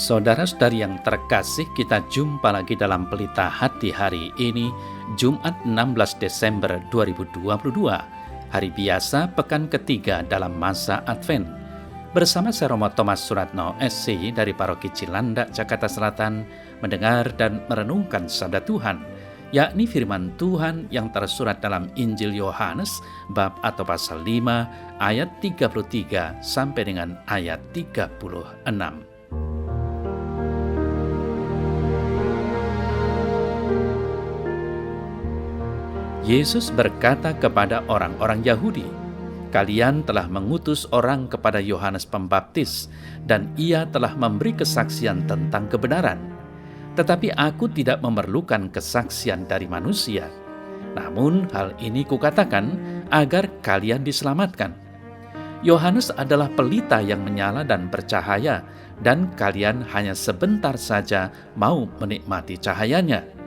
Saudara-saudari yang terkasih, kita jumpa lagi dalam Pelita Hati hari ini, Jumat 16 Desember 2022, hari biasa pekan ketiga dalam masa Advent. Bersama saya Romo Thomas Suratno, SC dari Paroki Cilandak, Jakarta Selatan, mendengar dan merenungkan sabda Tuhan, yakni firman Tuhan yang tersurat dalam Injil Yohanes, bab atau pasal 5, ayat 33 sampai dengan ayat 36. Yesus berkata kepada orang-orang Yahudi, "Kalian telah mengutus orang kepada Yohanes Pembaptis, dan ia telah memberi kesaksian tentang kebenaran. Tetapi aku tidak memerlukan kesaksian dari manusia. Namun hal ini kukatakan agar kalian diselamatkan. Yohanes adalah pelita yang menyala dan bercahaya, dan kalian hanya sebentar saja mau menikmati cahayanya.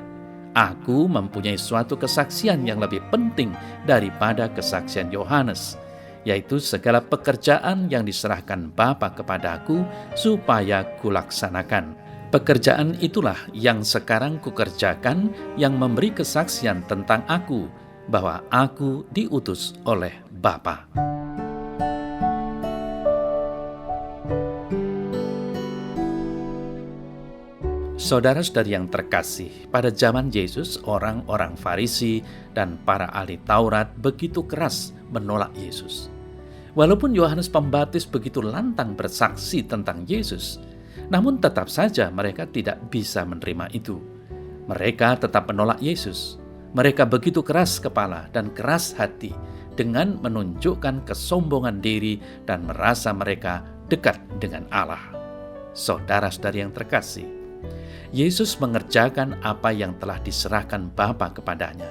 Aku mempunyai suatu kesaksian yang lebih penting daripada kesaksian Yohanes, yaitu segala pekerjaan yang diserahkan Bapa kepadaku supaya kulaksanakan. Pekerjaan itulah yang sekarang kukerjakan, yang memberi kesaksian tentang aku, bahwa aku diutus oleh Bapa." Saudara-saudari yang terkasih, pada zaman Yesus, orang-orang Farisi dan para ahli Taurat begitu keras menolak Yesus. Walaupun Yohanes Pembaptis begitu lantang bersaksi tentang Yesus, namun tetap saja mereka tidak bisa menerima itu. Mereka tetap menolak Yesus. Mereka begitu keras kepala dan keras hati dengan menunjukkan kesombongan diri dan merasa mereka dekat dengan Allah. Saudara-saudari yang terkasih, Yesus mengerjakan apa yang telah diserahkan Bapa kepadanya.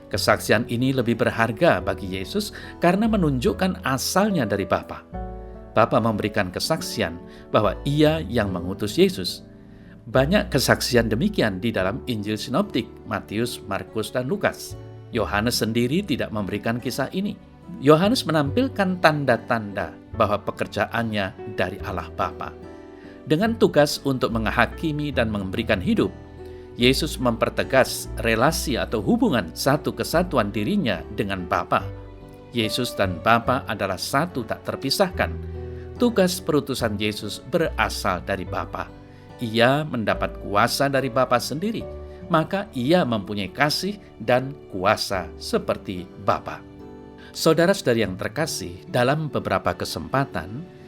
Kesaksian ini lebih berharga bagi Yesus karena menunjukkan asalnya dari Bapa. Bapa memberikan kesaksian bahwa Ia yang mengutus Yesus. Banyak kesaksian demikian di dalam Injil Sinoptik, Matius, Markus, dan Lukas. Yohanes sendiri tidak memberikan kisah ini. Yohanes menampilkan tanda-tanda bahwa pekerjaannya dari Allah Bapa. Dengan tugas untuk menghakimi dan memberikan hidup, Yesus mempertegas relasi atau hubungan satu kesatuan dirinya dengan Bapa. Yesus dan Bapa adalah satu tak terpisahkan. Tugas perutusan Yesus berasal dari Bapa. Ia mendapat kuasa dari Bapa sendiri, maka ia mempunyai kasih dan kuasa seperti Bapa. Saudara-saudari yang terkasih, dalam beberapa kesempatan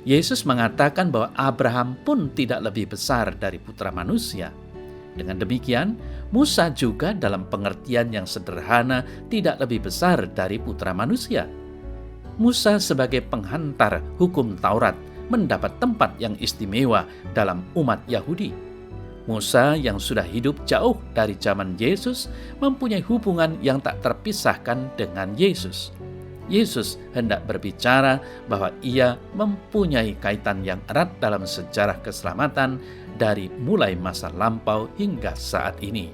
Yesus mengatakan bahwa Abraham pun tidak lebih besar dari putra manusia. Dengan demikian, Musa juga dalam pengertian yang sederhana tidak lebih besar dari putra manusia. Musa sebagai penghantar hukum Taurat mendapat tempat yang istimewa dalam umat Yahudi. Musa yang sudah hidup jauh dari zaman Yesus mempunyai hubungan yang tak terpisahkan dengan Yesus. Yesus hendak berbicara bahwa ia mempunyai kaitan yang erat dalam sejarah keselamatan dari mulai masa lampau hingga saat ini.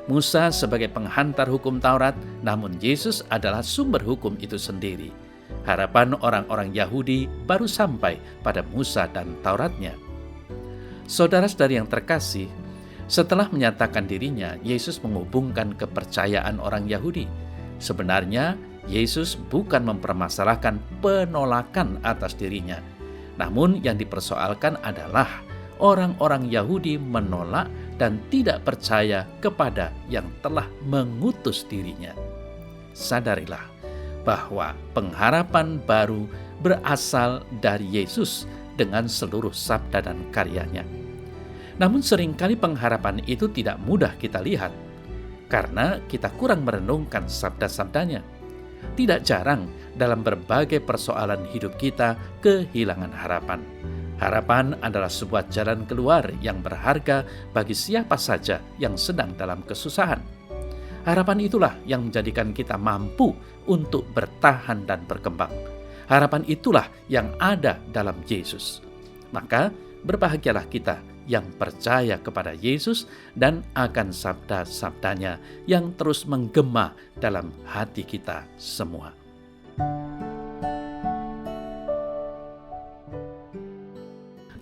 Musa sebagai penghantar hukum Taurat, namun Yesus adalah sumber hukum itu sendiri. Harapan orang-orang Yahudi baru sampai pada Musa dan Tauratnya. Saudara-saudari yang terkasih, setelah menyatakan dirinya, Yesus menghubungkan kepercayaan orang Yahudi. Sebenarnya, Yesus bukan mempermasalahkan penolakan atas dirinya. Namun yang dipersoalkan adalah orang-orang Yahudi menolak dan tidak percaya kepada yang telah mengutus dirinya. Sadarilah bahwa pengharapan baru berasal dari Yesus dengan seluruh sabda dan karyanya. Namun seringkali pengharapan itu tidak mudah kita lihat, karena kita kurang merenungkan sabda-sabdanya. Tidak jarang dalam berbagai persoalan hidup kita kehilangan harapan. Harapan adalah sebuah jalan keluar yang berharga bagi siapa saja yang sedang dalam kesusahan. Harapan itulah yang menjadikan kita mampu untuk bertahan dan berkembang. Harapan itulah yang ada dalam Yesus. Maka berbahagialah kita yang percaya kepada Yesus dan akan sabda-sabdanya yang terus menggema dalam hati kita semua.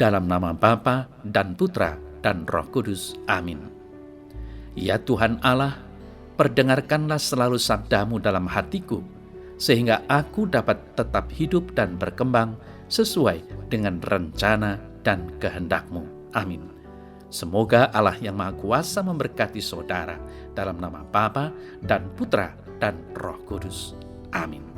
Dalam nama Bapa dan Putra dan Roh Kudus. Amin. Ya Tuhan Allah, perdengarkanlah selalu sabda-Mu dalam hatiku, sehingga aku dapat tetap hidup dan berkembang sesuai dengan rencana dan kehendak-Mu. Amin. Semoga Allah yang Maha Kuasa memberkati saudara dalam nama Bapa dan Putra dan Roh Kudus. Amin.